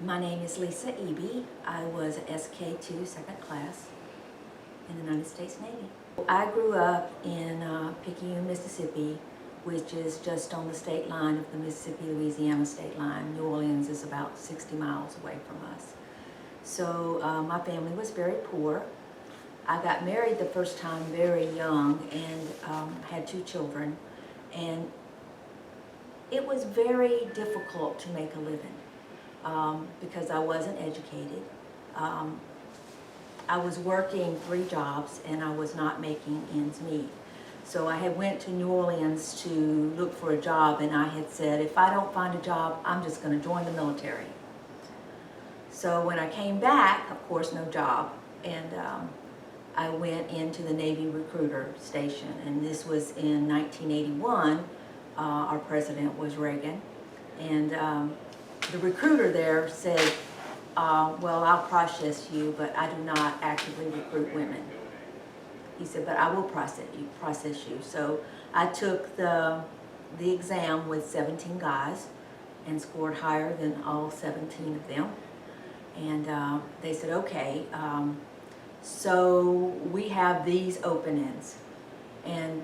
My name is Lisa Eby. I was a SK2 second class in the United States Navy. I grew up in Picayune, Mississippi, which is just on the state line of the Mississippi-Louisiana state line. New Orleans is about 60 miles away from us. So my family was very poor. I got married the first time very young and had 2 children. And it was very difficult to make a living because I wasn't educated. I was working 3 jobs and I was not making ends meet. So I had went to New Orleans to look for a job, and I had said, if I don't find a job, I'm just going to join the military. So when I came back, of course, no job, and I went into the Navy recruiter station, and this was in 1981. Our president was Reagan, and the recruiter there said, well, I'll process you, but I do not actively recruit women. He said, but I will process you. So I took the exam with 17 guys and scored higher than all 17 of them. And they said, okay, so we have these openings, and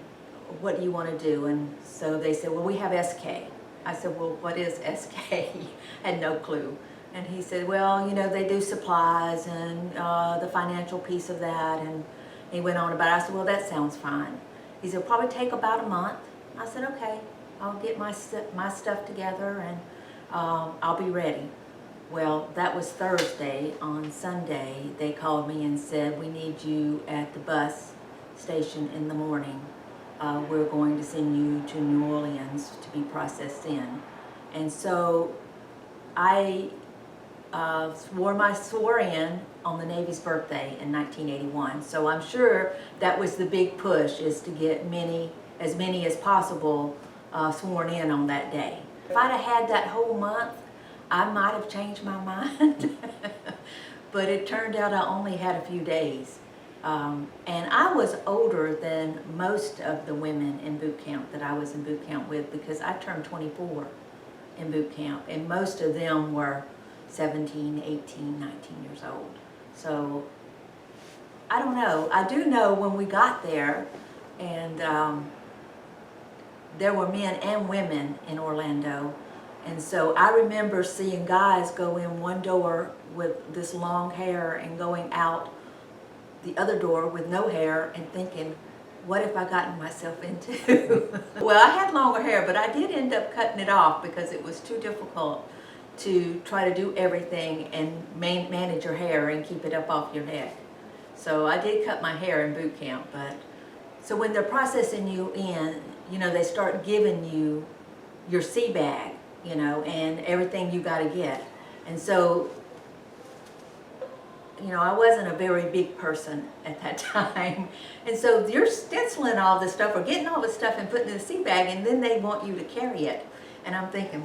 what do you want to do? And so they said, well, we have SK. I said, well, what is SK? I had no clue. And he said, well, you know, they do supplies and the financial piece of that. And he went on about it. I said, well, that sounds fine. He said, it'll probably take about a month. I said, okay, I'll get my stuff together and I'll be ready. Well, that was Thursday. On Sunday, they called me and said, we need you at the bus station in the morning. We're going to send you to New Orleans to be processed in. And so I swore in on the Navy's birthday in 1981. So I'm sure that was the big push, is to get as many as possible sworn in on that day. If I'd have had that whole month, I might have changed my mind. But it turned out I only had a few days. And I was older than most of the women in boot camp that I was in boot camp with, because I turned 24 in boot camp, and most of them were 17, 18, 19 years old. So I don't know. I do know when we got there, and there were men and women in Orlando, and so I remember seeing guys go in one door with this long hair and going out the other door with no hair, and thinking, what have I gotten myself into? Well, I had longer hair, but I did end up cutting it off because it was too difficult to try to do everything and manage your hair and keep it up off your neck. So I did cut my hair in boot camp. But so when they're processing you in, you know, they start giving you your sea bag, you know, and everything you got to get. And so, you know, I wasn't a very big person at that time. And so you're stenciling all this stuff or getting all this stuff and putting it in the sea bag, and then they want you to carry it. And I'm thinking,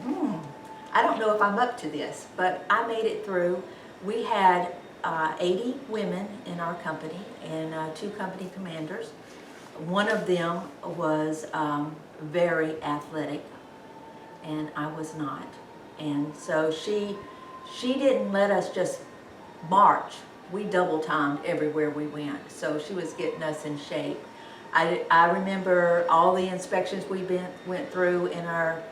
I don't know if I'm up to this, but I made it through. We had 80 women in our company and 2 company commanders. One of them was very athletic, and I was not. And so she didn't let us just march. We double timed everywhere we went. So she was getting us in shape. I remember all the inspections we went through in our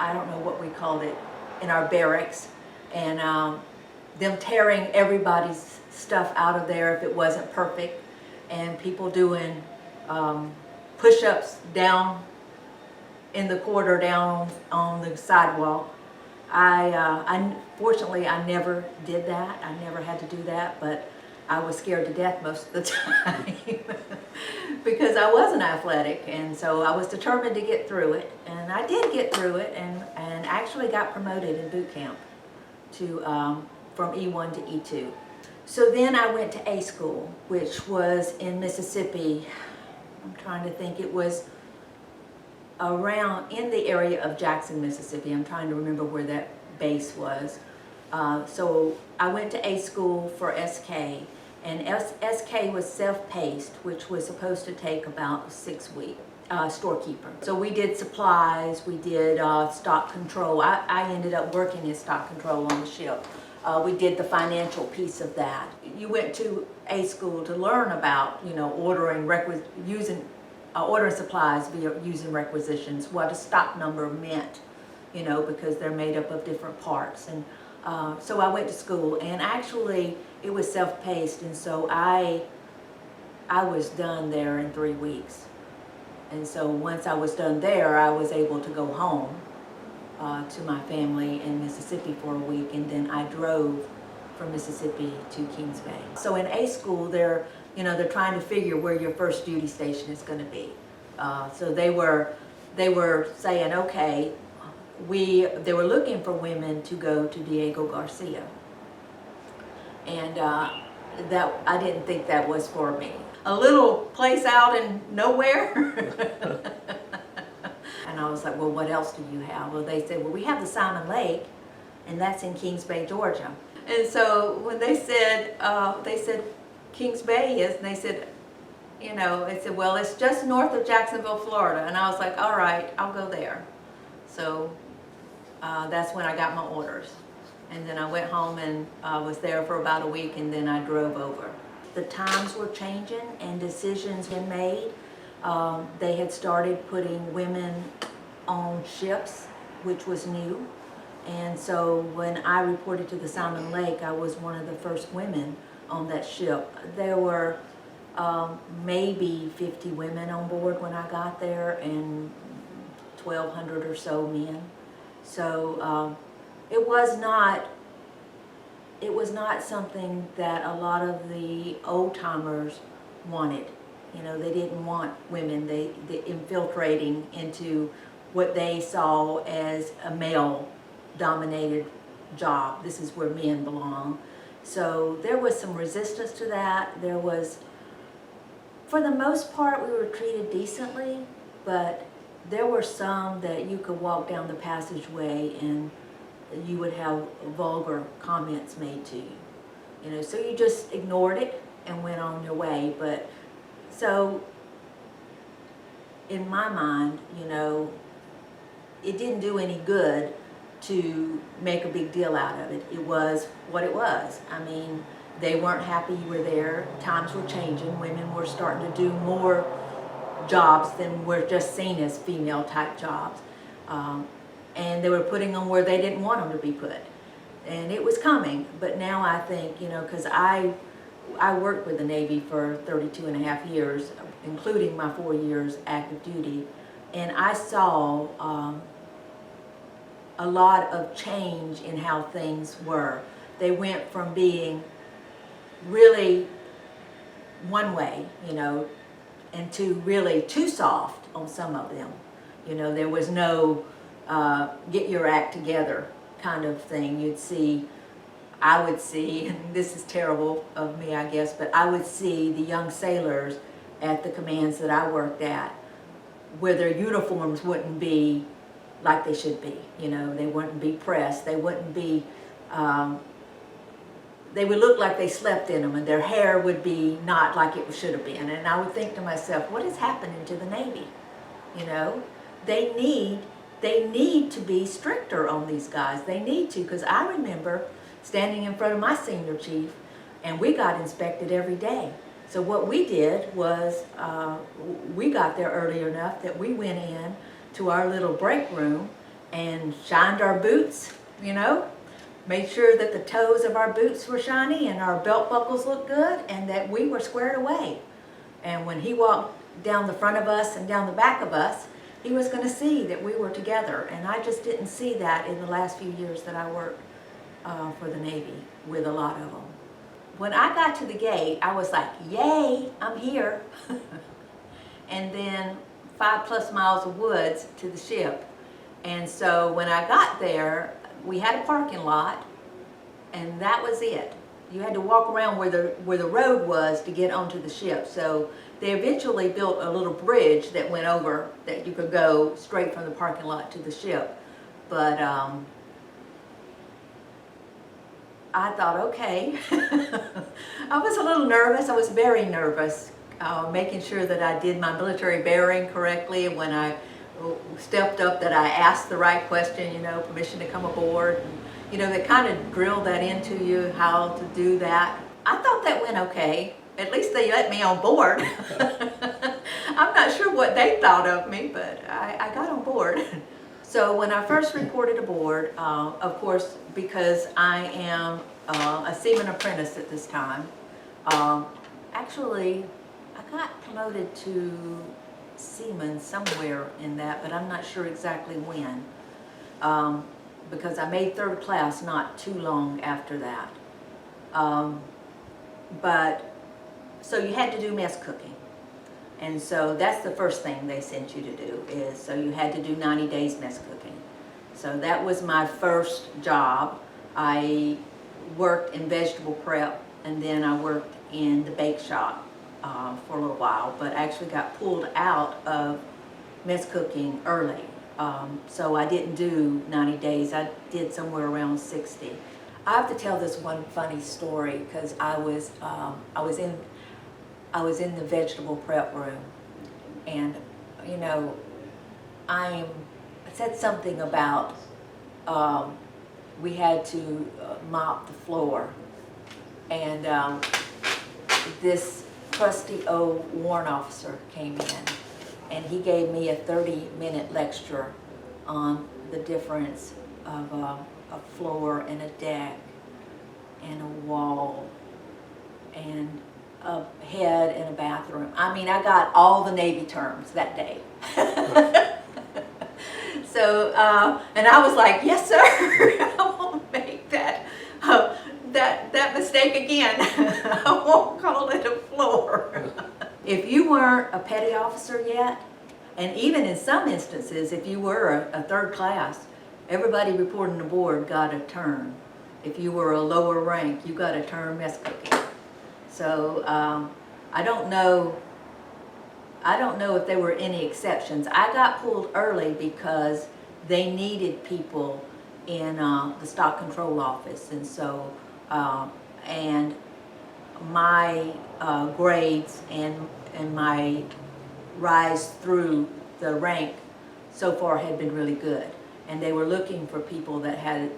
I don't know what we called it, in our barracks, and them tearing everybody's stuff out of there if it wasn't perfect, and people doing push-ups down in the corridor, down on the sidewalk. Fortunately, I never did that. I never had to do that, but I was scared to death most of the time because I wasn't athletic, and so I was determined to get through it, and I did get through it, and actually got promoted in boot camp to from E1 to E2. So then I went to A school, which was in Mississippi. I'm trying to think. It was around in the area of Jackson, Mississippi. I'm trying to remember where that base was. So I went to A school for SK, and SK was self-paced, which was supposed to take about 6 weeks. storekeeper. So we did supplies, we did stock control. I ended up working in stock control on the ship. We did the financial piece of that. You went to a school to learn about, ordering supplies via using requisitions, what a stock number meant, because they're made up of different parts. And so I went to school, and actually it was self-paced, and so I was done there in 3 weeks. And so once I was done there, I was able to go home to my family in Mississippi for a week, and then I drove from Mississippi to Kings Bay. So in A school, they're trying to figure where your first duty station is going to be. So they were saying, okay, they were looking for women to go to Diego Garcia, and that I didn't think that was for me. A little place out in nowhere. And I was like, well, what else do you have? Well, they said, well, we have the Salmon Lake, and that's in Kings Bay, Georgia. And so when they said Kings Bay is, and they said, well, it's just north of Jacksonville, Florida. And I was like, all right, I'll go there. So that's when I got my orders. And then I went home and was there for about a week, and then I drove over. The times were changing and decisions been made. They had started putting women on ships, which was new. And so when I reported to the Salmon Lake, I was one of the first women on that ship. There were maybe 50 women on board when I got there, and 1,200 or so men. So it was not something that a lot of the old-timers wanted. They didn't want women they infiltrating into what they saw as a male-dominated job. This is where men belong. So there was some resistance to that. There was, for the most part, we were treated decently, but there were some that you could walk down the passageway and you would have vulgar comments made to you. So you just ignored it and went on your way. But so in my mind, it didn't do any good to make a big deal out of it. It was what it was. I mean, they weren't happy you were there. Times were changing. Women were starting to do more jobs than were just seen as female type jobs. And they were putting them where they didn't want them to be put. And it was coming. But now I think, because I worked with the Navy for 32 and a half years, including my 4 years active duty, and I saw a lot of change in how things were. They went from being really one way, and to really too soft on some of them. There was no get your act together kind of thing. I would see, and this is terrible of me, I guess, but I would see the young sailors at the commands that I worked at where their uniforms wouldn't be like they should be. They wouldn't be pressed. They wouldn't be, they would look like they slept in them, and their hair would be not like it should have been. And I would think to myself, what is happening to the Navy? They need to be stricter on these guys. They need to, because I remember standing in front of my senior chief, and we got inspected every day. So what we did was, we got there early enough that we went in to our little break room and shined our boots, made sure that the toes of our boots were shiny and our belt buckles looked good and that we were squared away. And when he walked down the front of us and down the back of us, he was going to see that we were together. And I just didn't see that in the last few years that I worked for the Navy with a lot of them. When I got to the gate, I was like, yay, I'm here. And then 5+ miles of woods to the ship. And so when I got there, we had a parking lot, and that was it. You had to walk around where the road was to get onto the ship. So they eventually built a little bridge that went over, that you could go straight from the parking lot to the ship. But I thought, okay. I was a little nervous. I was very nervous, making sure that I did my military bearing correctly. When I stepped up, that I asked the right question, you know, permission to come aboard. And, you know, they kind of drilled that into you, how to do that. I thought that went okay. At least they let me on board. I'm not sure what they thought of me, but I got on board. So when I first reported aboard, of course, because I am a seaman apprentice at this time, actually, I got promoted to seaman somewhere in that, but I'm not sure exactly when, because I made third class not too long after that. So you had to do mess cooking. And so that's the first thing they sent you to do, is so you had to do 90 days mess cooking. So that was my first job. I worked in vegetable prep, and then I worked in the bake shop for a little while, but actually got pulled out of mess cooking early. So I didn't do 90 days. I did somewhere around 60. I have to tell this one funny story, because I was in the vegetable prep room, and you know, I said something about we had to mop the floor, and this crusty old warrant officer came in, and he gave me a 30-minute lecture on the difference of a floor and a deck and a wall and a head in a bathroom. I mean, I got all the Navy terms that day. So, and I was like, yes, sir, I won't make that mistake again. I won't call it a floor. If you weren't a petty officer yet, and even in some instances, if you were a third class, everybody reporting aboard got a turn. If you were a lower rank, you got a turn mess cooking. So I don't know if there were any exceptions. I got pulled early because they needed people in the stock control office, and so and my grades and my rise through the rank so far had been really good, and they were looking for people that had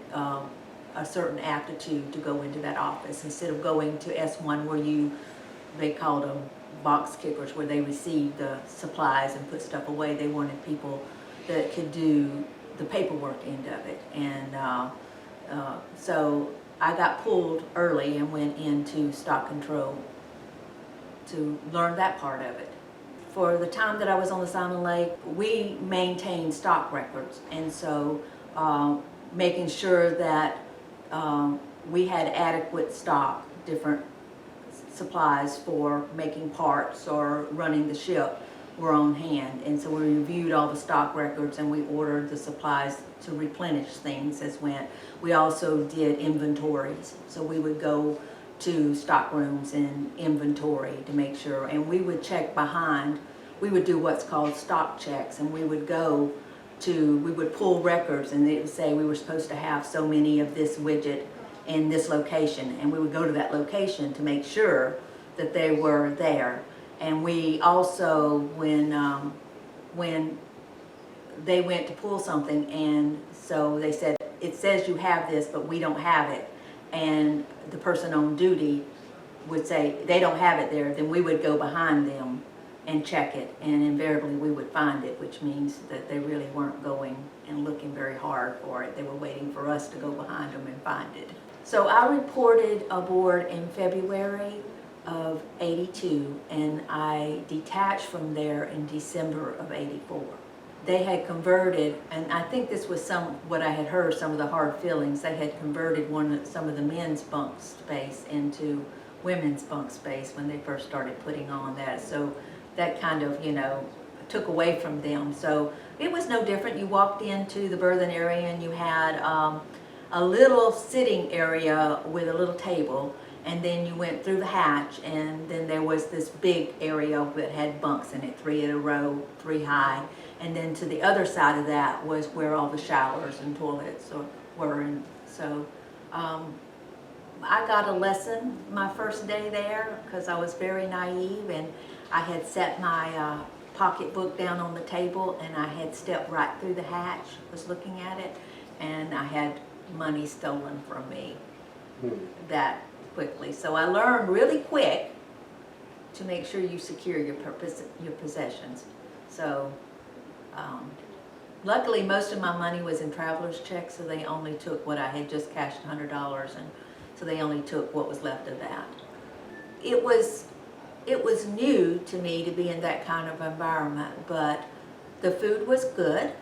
a certain aptitude to go into that office, instead of going to S1 where they called them box kickers, where they received the supplies and put stuff away. They wanted people that could do the paperwork end of it. And so I got pulled early and went into stock control to learn that part of it. For the time that I was on the Simon Lake, we maintained stock records, and so making sure that we had adequate stock, different supplies for making parts or running the ship were on hand. And so we reviewed all the stock records, and we ordered the supplies to replenish things as went. We also did inventories, so we would go to stock rooms and inventory to make sure, and we would check behind. We would do what's called stock checks, and we would pull records, and they would say we were supposed to have so many of this widget in this location, and we would go to that location to make sure that they were there. And we also, when they went to pull something, and so they said, it says you have this, but we don't have it, and the person on duty would say they don't have it there, then we would go behind them and check it, and invariably we would find it, which means that they really weren't going and looking very hard for it. They were waiting for us to go behind them and find it. So I reported aboard in February of '82, and I detached from there in December of '84. They had converted, and I think this was what I had heard, some of the hard feelings. They had converted some of the men's bunk space into women's bunk space when they first started putting on that. So that kind of, took away from them. So it was no different. You walked into the berthing area, and you had a little sitting area with a little table, and then you went through the hatch, and then there was this big area that had bunks in it, 3 in a row, 3 high, and then to the other side of that was where all the showers and toilets were. And so I got a lesson my first day there, because I was very naive, and I had set my pocketbook down on the table, and I had stepped right through the hatch, was looking at it, and I had money stolen from me that quickly. So I learned really quick to make sure you secure your possessions. So luckily most of my money was in traveler's checks, so they only took what I had just cashed $100, and so they only took what was left of that. It was new to me to be in that kind of environment, but the food was good.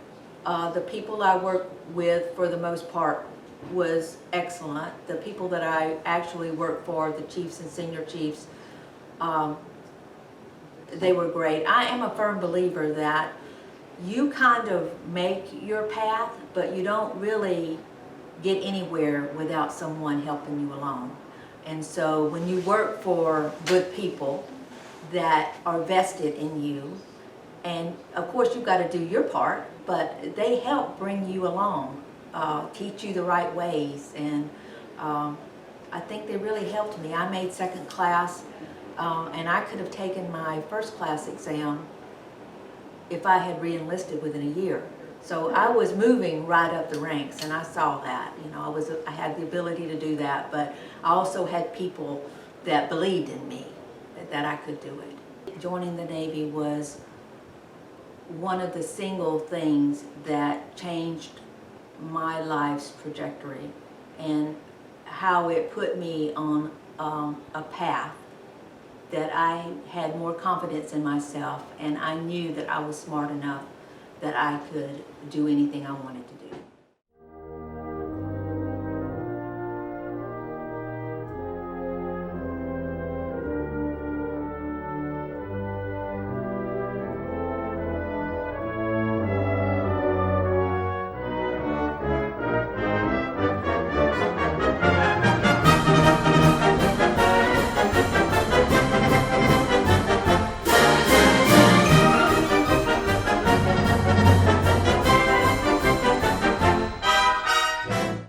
The people I worked with, for the most part, was excellent. The people that I actually worked for, the chiefs and senior chiefs, they were great. I am a firm believer that you kind of make your path, but you don't really get anywhere without someone helping you along. And so when you work for good people that are vested in you, and of course you've got to do your part, but they help bring you along, teach you the right ways, and I think they really helped me. I made second class, and I could have taken my first class exam if I had re-enlisted within a year. So I was moving right up the ranks, and I saw that. You know, I had the ability to do that, but I also had people that believed in me, that I could do it. Joining the Navy was one of the single things that changed my life's trajectory, and how it put me on a path that I had more confidence in myself, and I knew that I was smart enough that I could do anything I wanted to do.